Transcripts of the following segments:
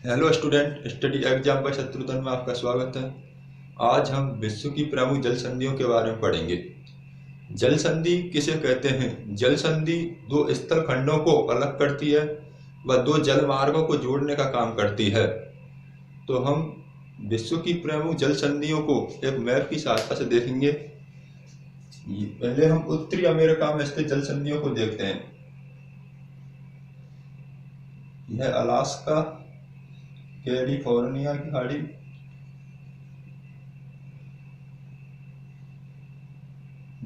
Hello student, study exam पर शत्रुघ्न में आपका स्वागत है। आज हम विश्व की प्रमुख जल संधियों के बारे में पढ़ेंगे। जल संधि किसे कहते हैं? जल संधि दो स्थल खंडों को अलग करती है व दो जल मार्गों को जोड़ने का काम करती है। तो हम विश्व की प्रमुख जल संधियों को एक मैप की सहायता से देखेंगे। पहले हम उत्तरी अमेरिका में स्थित जल संधियों को देखते हैं। यह अलास्का, कैलिफोर्निया की खाड़ी,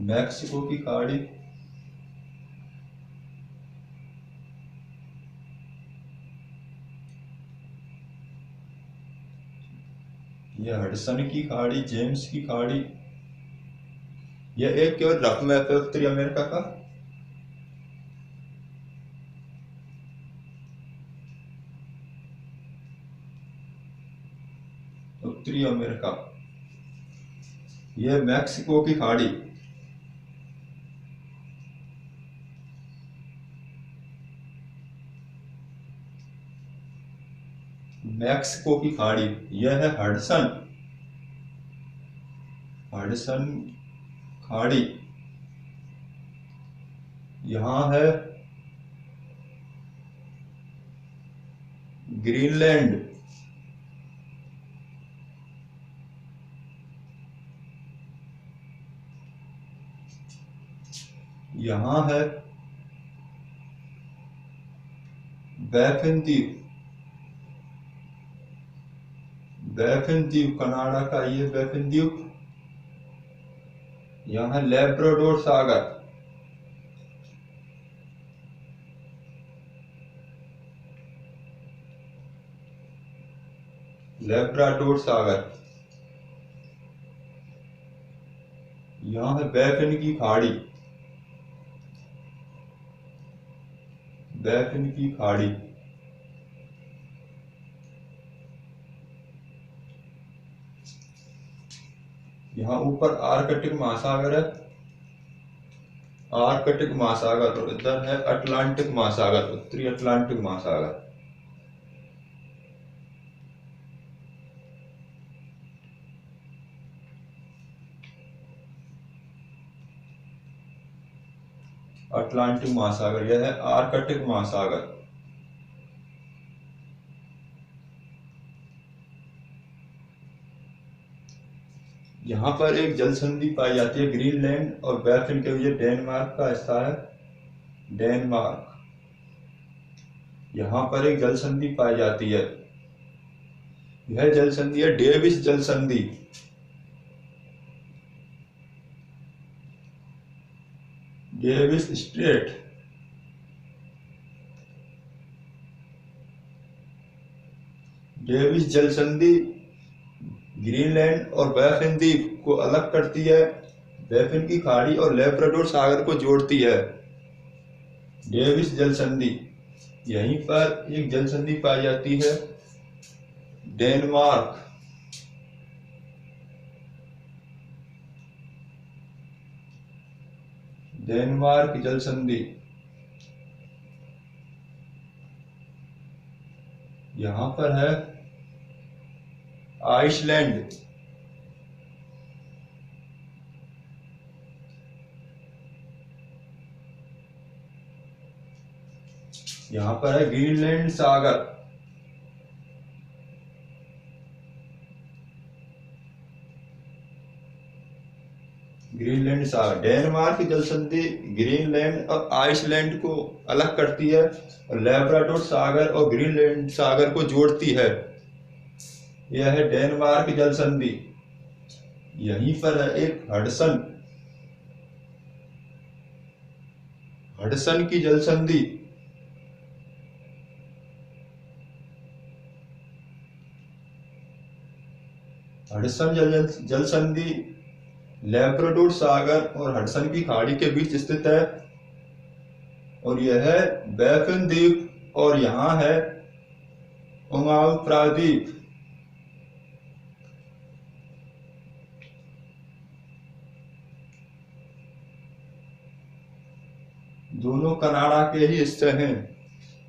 मैक्सिको की खाड़ी, यह हडसन की खाड़ी, जेम्स की खाड़ी। यह एक केवल रफ मैप है उत्तरी अमेरिका का। उत्तरी अमेरिका, यह मैक्सिको की खाड़ी, मैक्सिको की खाड़ी। यह है हडसन, हडसन खाड़ी। यहां है ग्रीनलैंड, यहां है बैफिन द्वीप, बैफिन द्वीप कनाडा का ये बैफिन द्वीप। यहां है लेब्राडोर सागर, लेब्राडोर सागर। यहां है बैफिन की खाड़ी, बैफिन की खाड़ी। यहाँ ऊपर आर्कटिक महासागर है, आर्कटिक महासागर, और इधर है अटलांटिक महासागर, उत्तरी अटलांटिक महासागर। अटलांटिक महासागर, यह है आर्कटिक महासागर। यहाँ पर एक जल संधि पाई जाती है ग्रीनलैंड और बैफिन के बीच, डेनमार्क का हिस्सा है, डेनमार्क। यहाँ पर एक जल संधि पाई जाती है, यह जल संधि है डेविस जल संधि। डेविस स्ट्रेट, डेविस जल संधि ग्रीनलैंड और बैफिन द्वीप को अलग करती है, बैफिन की खाड़ी और लेब्राडोर सागर को जोड़ती है। डेविस जल संधि। यहीं पर एक जल संधि पाई जाती है डेनमार्क, डेनमार्क जल संधि। यहां पर है आइसलैंड, यहां पर है ग्रीनलैंड सागर, ग्रीनलैंड सागर। डेनमार्क जल संधि ग्रीनलैंड और आइसलैंड को अलग करती है और लेब्राडोर सागर और ग्रीनलैंड सागर को जोड़ती है। यह है डेनमार्क जल संधि। यहीं पर है एक हडसन, हडसन की जल संधि। हडसन जल संधि लेब्राडोर सागर और हडसन की खाड़ी के बीच स्थित है, और यह है बैफिन द्वीप, और यहां है ओंगाल प्रायद्वीप। दोनों कनाडा के ही हिस्से हैं।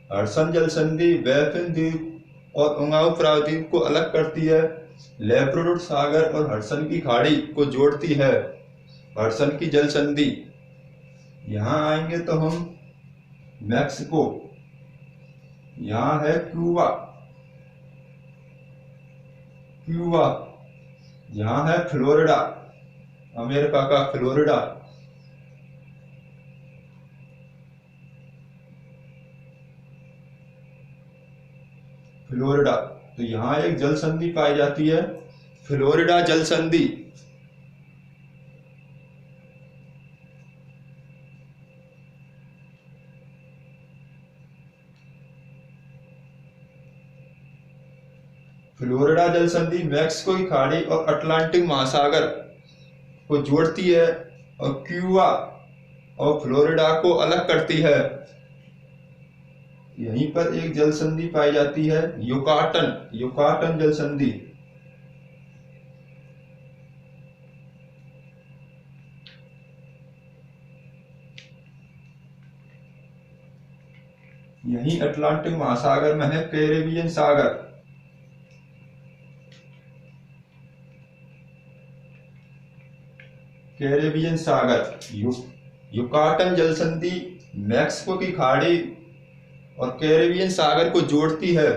हडसन जल संधि बैफिन द्वीप और उंगाऊ प्रायद्वीप को अलग करती है। लैब्राडोर सागर और हडसन की खाड़ी को जोड़ती है हडसन की जल संधि। यहाँ आएंगे तो हम मैक्सिको, यहाँ है क्यूबा, क्यूबा, यहाँ है फ्लोरिडा, अमेरिका का फ्लोरिडा, फ्लोरिडा। तो यहाँ एक जल संधि पाई जाती है, फ्लोरिडा जल संधि। फ्लोरिडा जल संधि मैक्सिको की खाड़ी और अटलांटिक महासागर को जोड़ती है और क्यूबा और फ्लोरिडा को अलग करती है। यहीं पर एक जल संधि पाई जाती है, युकाटन, युकाटन जल संधि। यहीं अटलांटिक महासागर में है कैरेबियन सागर। कैरेबियन सागर, युकाटन जल संधि मैक्सिको की खाड़ी और कैरेबियन सागर को जोड़ती है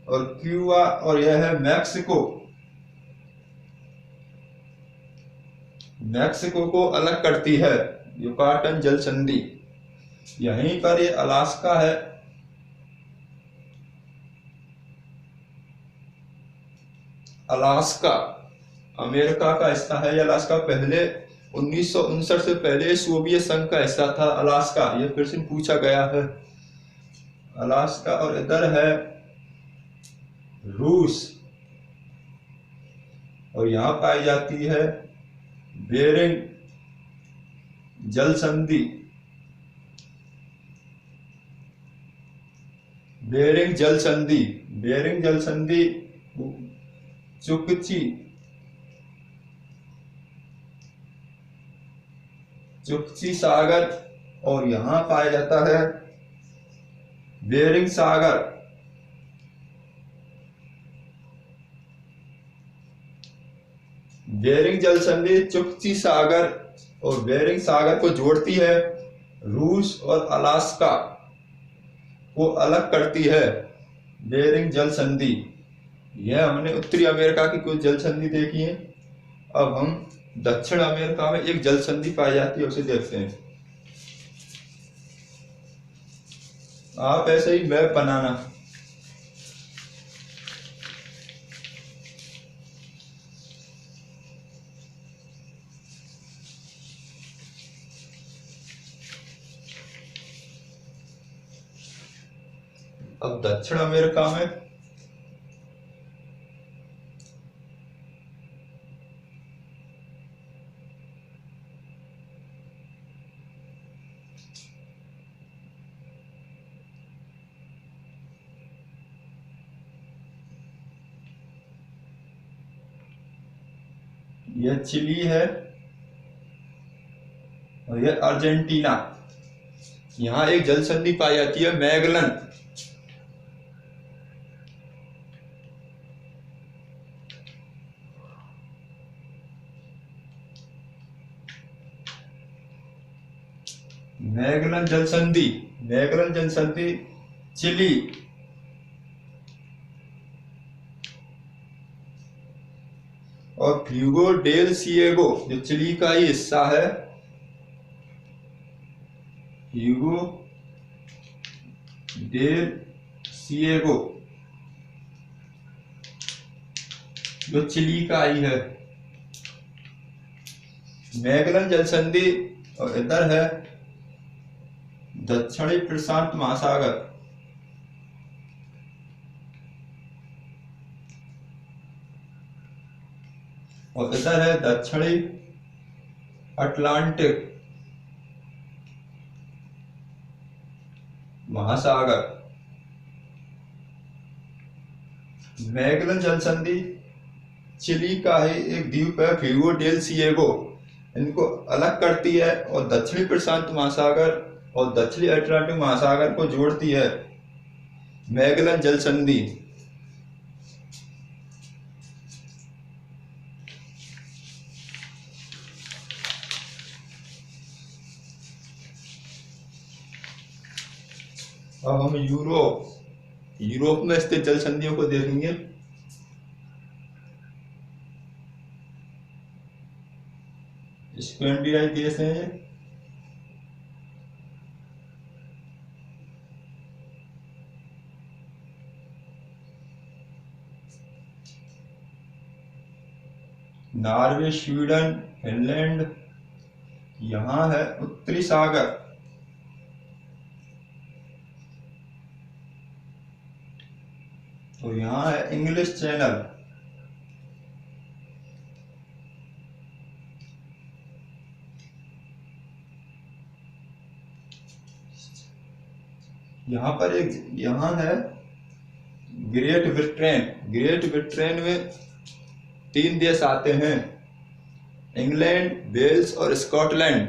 और क्यूबा और यह है मैक्सिको, मैक्सिको को अलग करती है, युकाटन जल संधि। यहीं पर ये अलास्का है, अलास्का अमेरिका का हिस्सा है। ये अलास्का पहले 1959 से पहले सोवियत संघ का हिस्सा था अलास्का। ये प्रश्न पूछा गया है, अलास्का। और इधर है रूस और यहाँ पाई जाती है बेरिंग जल संधि, बेरिंग जल संधि, बेरिंग जल संधि चुकची, चुकची सागर और यहाँ पाया जाता है बेरिंग सागर। बेरिंग जल संधि चुकची सागर और बेरिंग सागर को जोड़ती है, रूस और अलास्का को अलग करती है, बेरिंग जल संधि। यह हमने उत्तरी अमेरिका की कुछ जल संधि देखी है। अब हम दक्षिण अमेरिका में एक जल संधि पाई जाती है, उसे देखते हैं। आप ऐसे ही मैप बनाना। अब दक्षिण अमेरिका में यह चिली है और यह अर्जेंटीना। यहाँ एक जल संधि पाई जाती है, मैगलन। मैगलन जल संधि, मैगलन जल संधि चिली। और फ्यूगो डेल सिएगो जो चिली का ही हिस्सा है, फ्यूगो डेल सिएगो जो चिली का ही है, मैगलन जल संधि। और इधर है दक्षिणी प्रशांत महासागर, और इधर है दक्षिणी अटलांटिक महासागर। मैगलन जल संधि चिली का ही एक द्वीप है, फ्यूगो डेल सिएगो, इनको अलग करती है और दक्षिणी प्रशांत महासागर और दक्षिणी अटलांटिक महासागर को जोड़ती है, मैगलन जल संधि। अब हम यूरोप में स्थित जल संधियों को देखेंगे। स्कैंडिनेवियाई देश हैं। Norway, Sweden, Finland. यहाँ है उत्तरी सागर। तो यहाँ है इंग्लिश चैनल। यहाँ है ग्रेट ब्रिटेन। ग्रेट ब्रिटेन में 3 देश आते हैं, इंग्लैंड, वेल्स और स्कॉटलैंड।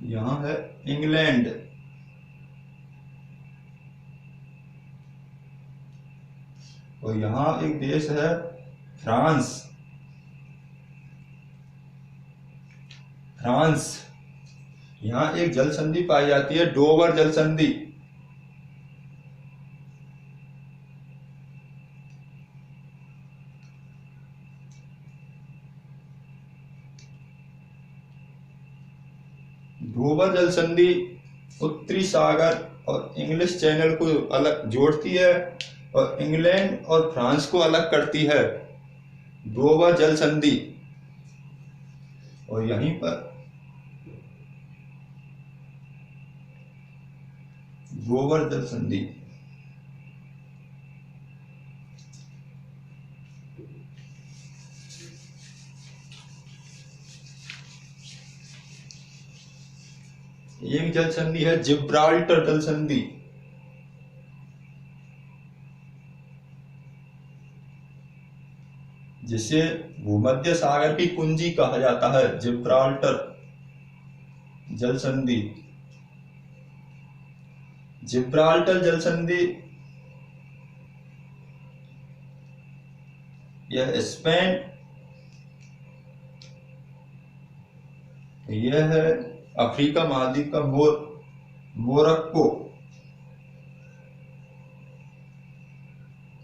यहाँ है इंग्लैंड। और यहाँ एक देश है फ्रांस। यहाँ एक जल संधि पाई जाती है, डोवर जल संधि। डोवर जल संधि उत्तरी सागर और इंग्लिश चैनल को अलग जोड़ती है और इंग्लैंड और फ्रांस को अलग करती है, डोवर जल संधि। और यहीं पर डोवर जल संधि। एक जल संधि है जिब्राल्टर जल संधि। जिसे भूमध्य सागर की कुंजी कहा जाता है, जिब्राल्टर जल संधि। जिब्राल्टर जल संधि यह स्पेन, यह है अफ्रीका महाद्वीप का मोरक्को।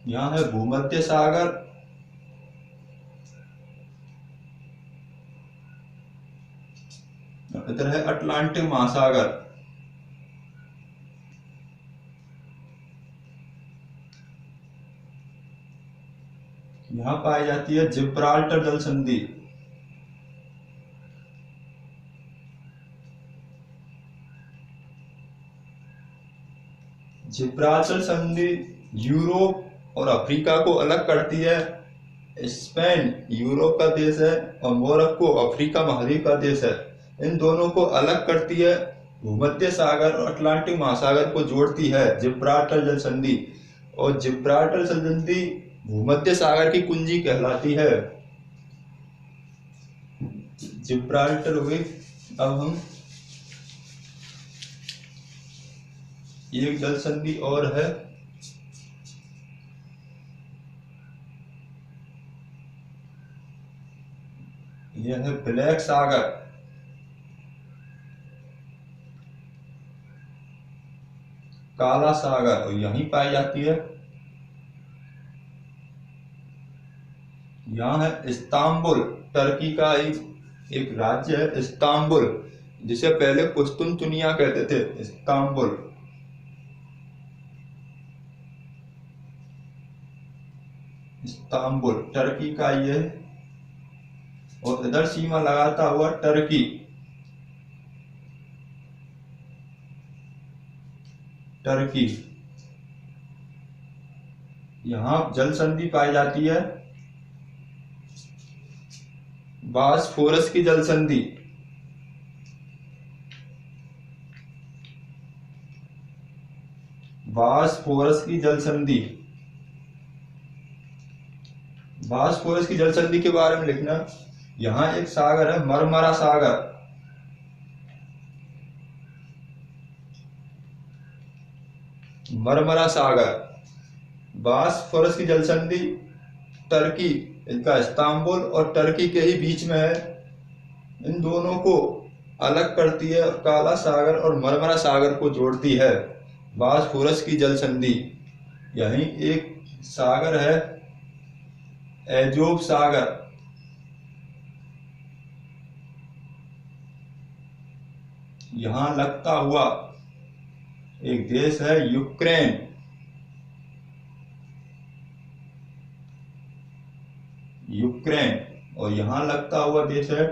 यहाँ है भूमध्य सागर। इधर है अटलांटिक महासागर। यहाँ पाई जाती है जिब्राल्टर जल संधि। जिब्राल्टर संधि यूरोप और अफ्रीका को अलग करती है। स्पेन यूरोप का देश है और मोरक्को अफ्रीका महाद्वीप का देश है। इन दोनों को अलग करती है, भूमध्य सागर और अटलांटिक महासागर को जोड़ती है, जिब्राल्टर जल संधि। और जिब्राल्टर जल संधि भूमध्य सागर की कुंजी कहलाती है। जिब्राल्टर हो गई। अब हम एक जल संधि और है, यह है ब्लैक सागर। काला सागर, और यहीं पाई जाती है। यहाँ है इस्तांबुल, टर्की का एक राज्य है इस्तांबुल, जिसे पहले कुस्तुनतुनिया कहते थे। इस्तांबुल, इस्तांबुल टर्की का ये, और इधर सीमा लगाता हुआ टर्की। यहाँ जल संधि पाई जाती है, बॉस्फोरस की जल संधि। बॉस्फोरस की जल संधि। बॉस्फोरस की जल संधि के बारे में लिखना। यहाँ एक सागर है मरमरा सागर। मरमरा सागर, बॉस्फोरस की जल संधि टर्की, इनका इस्तांबुल और टर्की के ही बीच में है। इन दोनों को अलग करती है और काला सागर और मरमरा सागर को जोड़ती है। बॉस्फोरस की जल संधि। यहीं एक सागर है एजोव सागर। यहां लगता हुआ एक देश है यूक्रेन। यूक्रेन। और यहां लगता हुआ देश है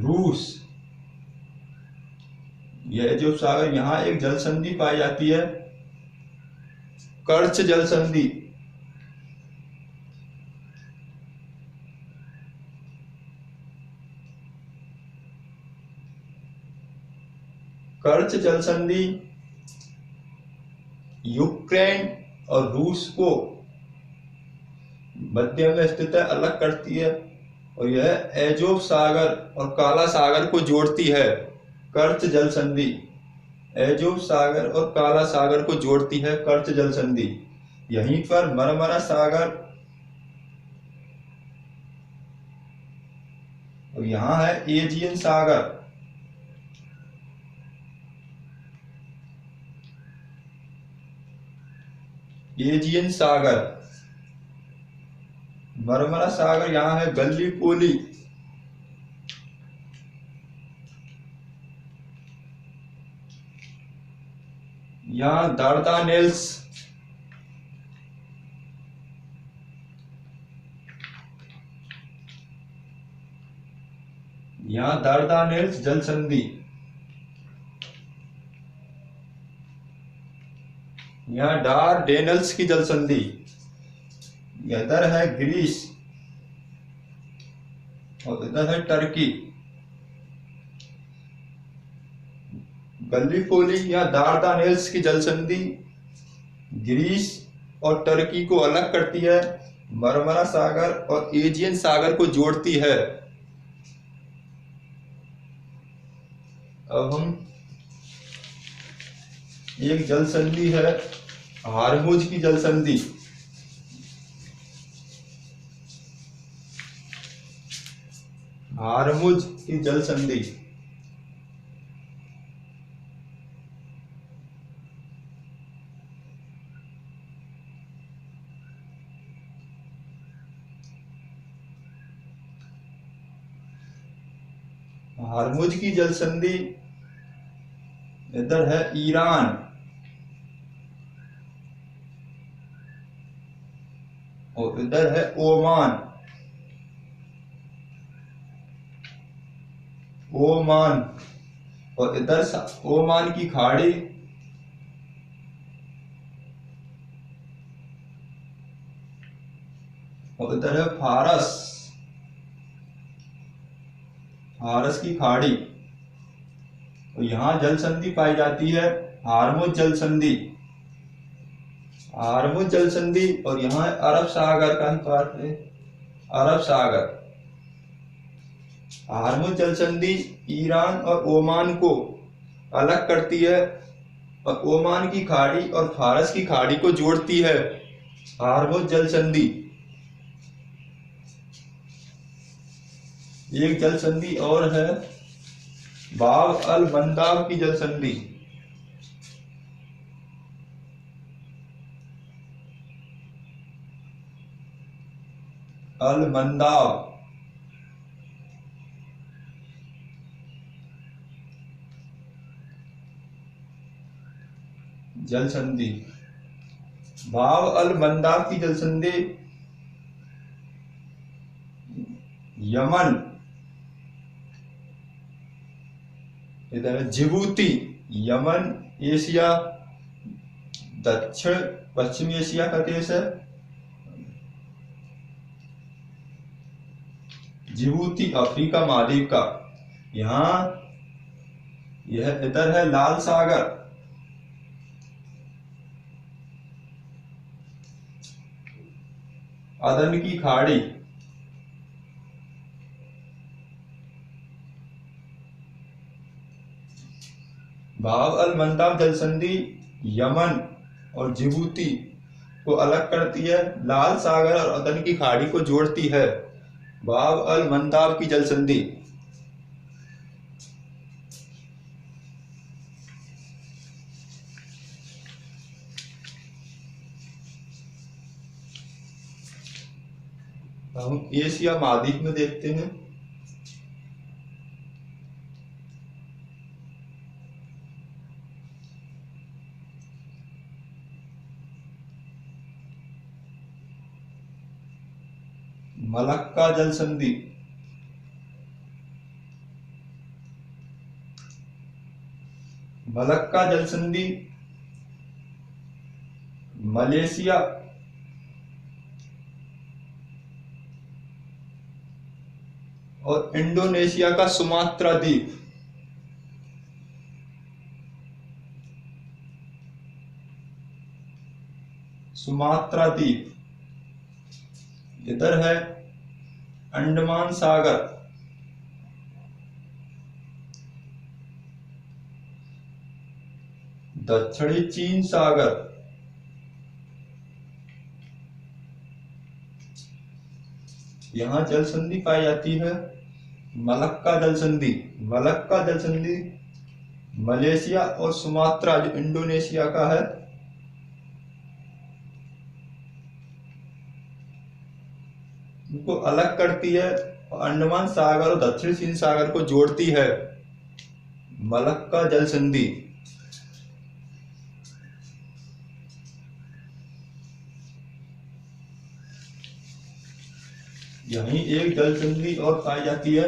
रूस। यह जो सागर, यहां एक जल संधि पाई जाती है कर्च जल संधि। कर्च जल संधि यूक्रेन और रूस को मध्य में स्थित है, अलग करती है। और यह एजोव सागर और काला सागर को जोड़ती है। कर्च जल संधि एजोव सागर और काला सागर को जोड़ती है कर्च जल संधि। यहीं पर मरमरा सागर और यहां है एजियन सागर। एजियन सागर, मरमरा सागर यहां है गल्लीपोली। यहां दारदानेल्स। यहां दारदानेल्स जल संधि। यहां डारडेनल्स की जल संधि। इधर है ग्रीस और इधर है टर्की। गल्लीपोली या दारदानेल्स की जल संधि ग्रीस और टर्की को अलग करती है, मरमरा सागर और एजियन सागर को जोड़ती है। अब हम एक जल संधि है हारमुज की जल संधि। हारमुज की जल संधि। हारमुज की जल संधि इधर है ईरान और इधर है ओमान। ओमान और इधर ओमान की खाड़ी और इधर है फारस। फारस की खाड़ी। और यहां जल संधि पाई जाती है हारमुज जल संधि। हारमुज जल संधि और यहां अरब सागर का ही पार्ट है अरब सागर। हारमुज जल संधि ईरान और ओमान को अलग करती है और ओमान की खाड़ी और फारस की खाड़ी को जोड़ती है। हारमुज जल संधि। एक जल संधि और है बाब अल मंदाब की जल संधि। अल मंदाब जल संधि। बाब अल मंदाब की जल संधि यमन, इधर जिबूती। यमन एशिया दक्षिण पश्चिमी एशिया का देश है। जिबूती अफ्रीका महाद्वीप का। यहां यह इधर है लाल सागर। अदन की खाड़ी। बाब अल मंदाब जल संधि यमन और जिबूती को अलग करती है, लाल सागर और अदन की खाड़ी को जोड़ती है। बाब अल मंदाब की जल संधि। हम एशिया महाद्वीप में देखते हैं। मलक्का जल संधि, मलक्का जल संधि मलेशिया और इंडोनेशिया का सुमात्रा द्वीप, सुमात्रा द्वीप, इधर है अंडमान सागर, दक्षिणी चीन सागर, यहां जल संधि पाई जाती है। मलक्का जल संधि, मलक्का जल संधि मलेशिया और सुमात्रा जो इंडोनेशिया का है, उनको अलग करती है और अंडमान सागर और दक्षिण चीन सागर को जोड़ती है। मलक्का जल संधि। यहीं एक जल संधि और पाई जाती है,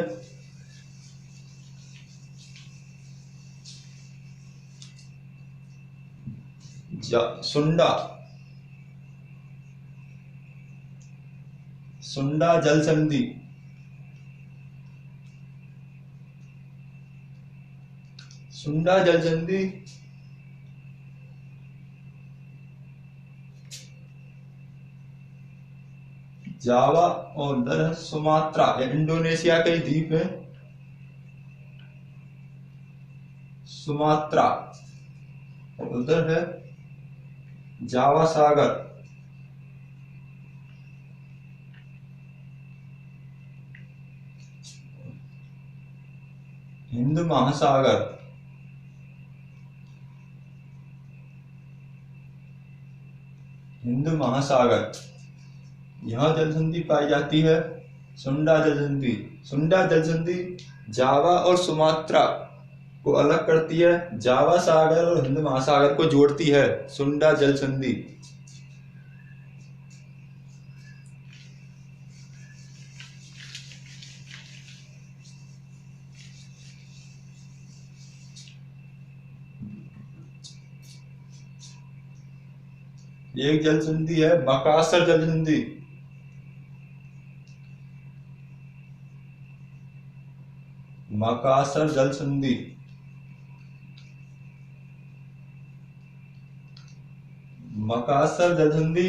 सुंडा, सुंडा जल संधि, सुंडा जल संधि जावा और उधर है सुमात्रा, इंडोनेशिया के द्वीप है सुमात्रा, और उधर है जावा सागर, हिंद महासागर, हिंद महासागर, यहाँ जल संधि पाई जाती है। सुंडा जल संधि, सुंडा जल संधि जावा और सुमात्रा को अलग करती है, जावा सागर और हिंद महासागर को जोड़ती है। सुंडा जल संधि। एक जल संधि है मकासर जल संधि, मकासर जल संधि, मकासर जल संधि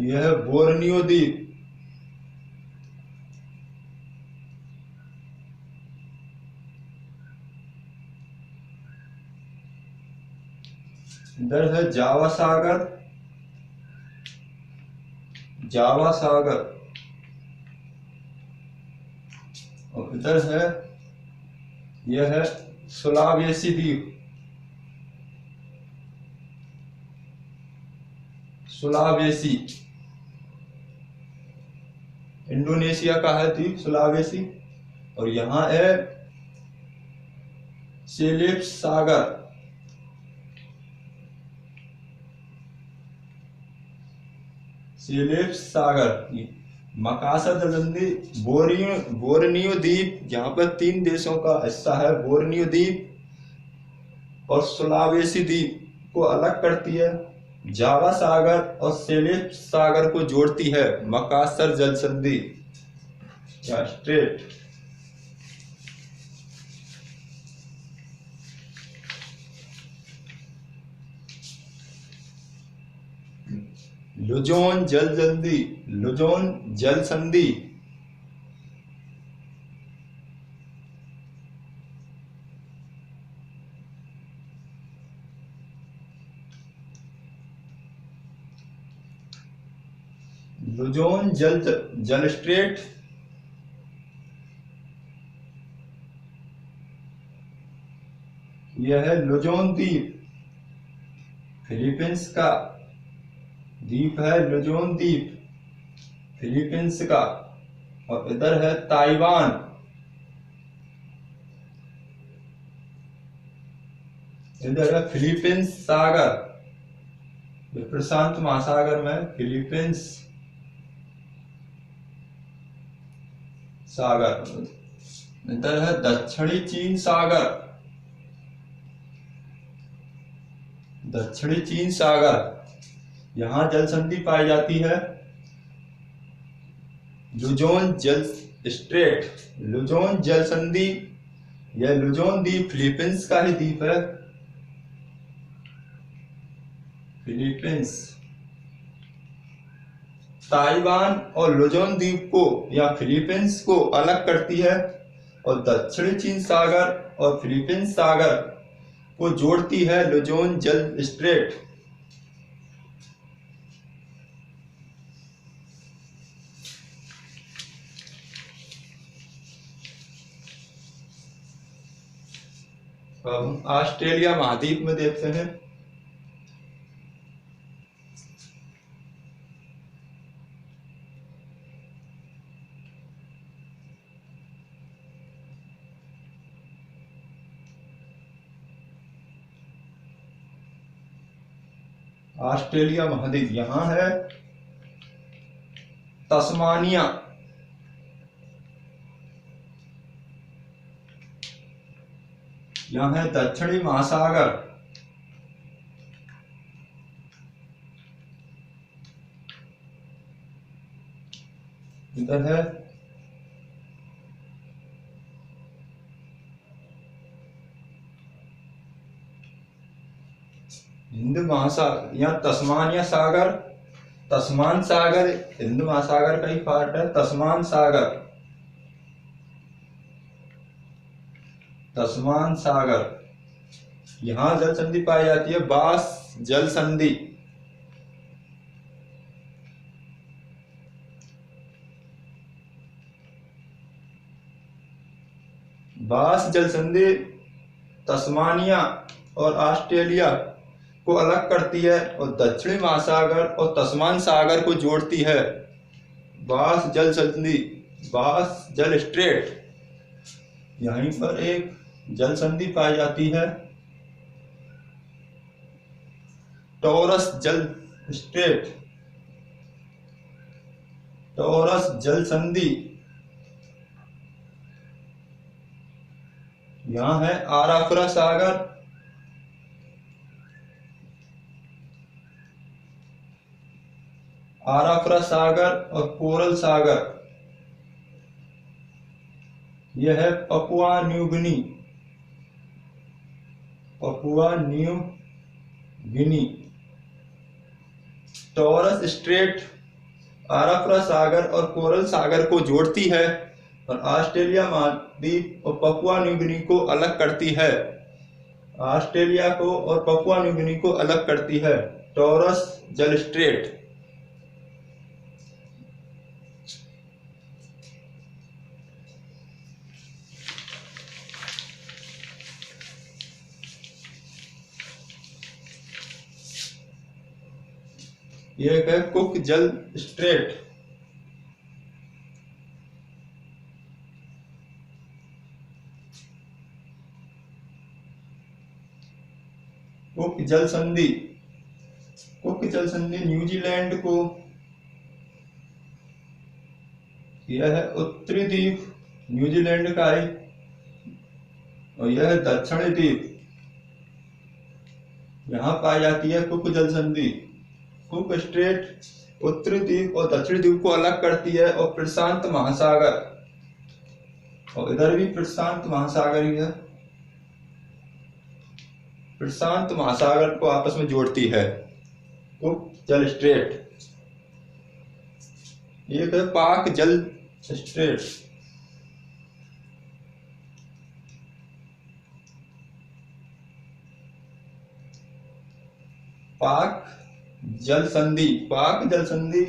यह बोर्नियो द्वीप, इधर है जावा सागर, जावा सागर, और इधर है यह है सुलावेसी द्वीप, सुलावेसी, इंडोनेशिया का है द्वीप सुलावेसी। और यहाँ है सेलेब्स सागर, सेलेब्स सागर। मकासर जल संधि बोर्नियो द्वीप, यहाँ पर 3 देशों का हिस्सा है, बोर्नियो द्वीप और सुलावेसी द्वीप को अलग करती है, जावा सागर और सेलेब्स सागर को जोड़ती है। मकासर जल संधि या स्ट्रेट। लुजोन जल संधि, लुजोन जल संधि लुजोन जल स्ट्रेट यह है लुजोन द्वीप, फिलीपींस का द्वीप है लुजोन द्वीप, फिलीपींस का। और इधर है ताइवान, इधर है फिलीपींस सागर, प्रशांत महासागर में फिलीपींस सागर। इधर है दक्षिणी चीन सागर, दक्षिणी चीन सागर। यहां जल संधि पाई जाती है लुजोन जल स्ट्रेट, लुजोन जल संधि। यह लुजोन द्वीप फिलीपींस का ही द्वीप है, फिलीपींस। ताइवान और लुजोन द्वीप को या फिलीपींस को अलग करती है और दक्षिणी चीन सागर और फिलीपींस सागर को जोड़ती है लुजोन जल स्ट्रेट। अब हम ऑस्ट्रेलिया महाद्वीप में देखते हैं। ऑस्ट्रेलिया महाद्वीप, यहां है तस्मानिया, यहां है दक्षिणी महासागर, इधर है हिंद महासागर या तस्मानिया सागर, तस्मान सागर हिंद महासागर का ही पार्ट है, तस्मान सागर, तस्मान सागर। यहां जल संधि पाई जाती है बास जल संधि, बास जल संधि तस्मानिया और ऑस्ट्रेलिया को अलग करती है और दक्षिणी महासागर और तस्मान सागर को जोड़ती है। बास जल संधि, बास जल स्ट्रेट, यहीं पर एक जल संधि पाई जाती है टॉरस जल स्ट्रेट, टॉरस जल संधि। यहां है आराफुरा सागर, आराफुरा सागर और कोरल सागर। यह है Papua New Guinea, Papua New Guinea. Torres Strait Arafura सागर और कोरल सागर को जोड़ती है और ऑस्ट्रेलिया महाद्वीप और पपुआ न्यू गिनी को अलग करती है, ऑस्ट्रेलिया को और पपुआ न्यू गिनी को अलग करती है टॉरस जल स्ट्रेट। यह है कुक जल स्ट्रेट, कुक जल संधि, कुक जल संधि न्यूजीलैंड को, यह है उत्तरी द्वीप न्यूजीलैंड का है और यह है दक्षिणी द्वीप, यहां पाई जाती है कुक जल संधि। कुक स्ट्रेट उत्तरी द्वीप और दक्षिणी द्वीप को अलग करती है और प्रशांत महासागर, और इधर भी प्रशांत महासागर ही है, प्रशांत महासागर को आपस में जोड़ती है कुक जल स्ट्रेट। एक है पाक जल स्ट्रेट, पाक जल संधि, पाक जल संधि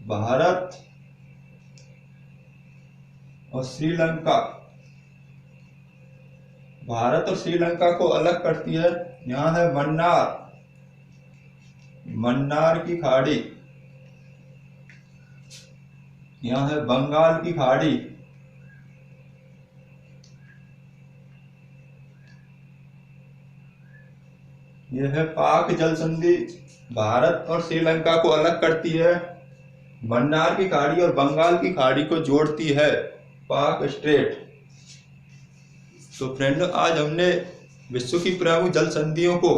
भारत और श्रीलंका, भारत और श्रीलंका को अलग करती है। यहाँ है मन्नार, मन्नार की खाड़ी। यहाँ है बंगाल की खाड़ी। यह है पाक जल संधि, भारत और श्रीलंका को अलग करती है। मन्नार की खाड़ी और बंगाल की खाड़ी को जोड़ती है पाक स्ट्रेट। तो फ्रेंड, आज हमने विश्व की प्रमुख जल संधियों को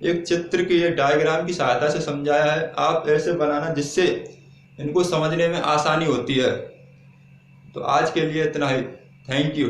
एक चित्र की, एक डायग्राम की सहायता से समझाया है। आप ऐसे बनाना जिससे इनको समझने में आसानी होती है। तो आज के लिए इतना ही। Thank you.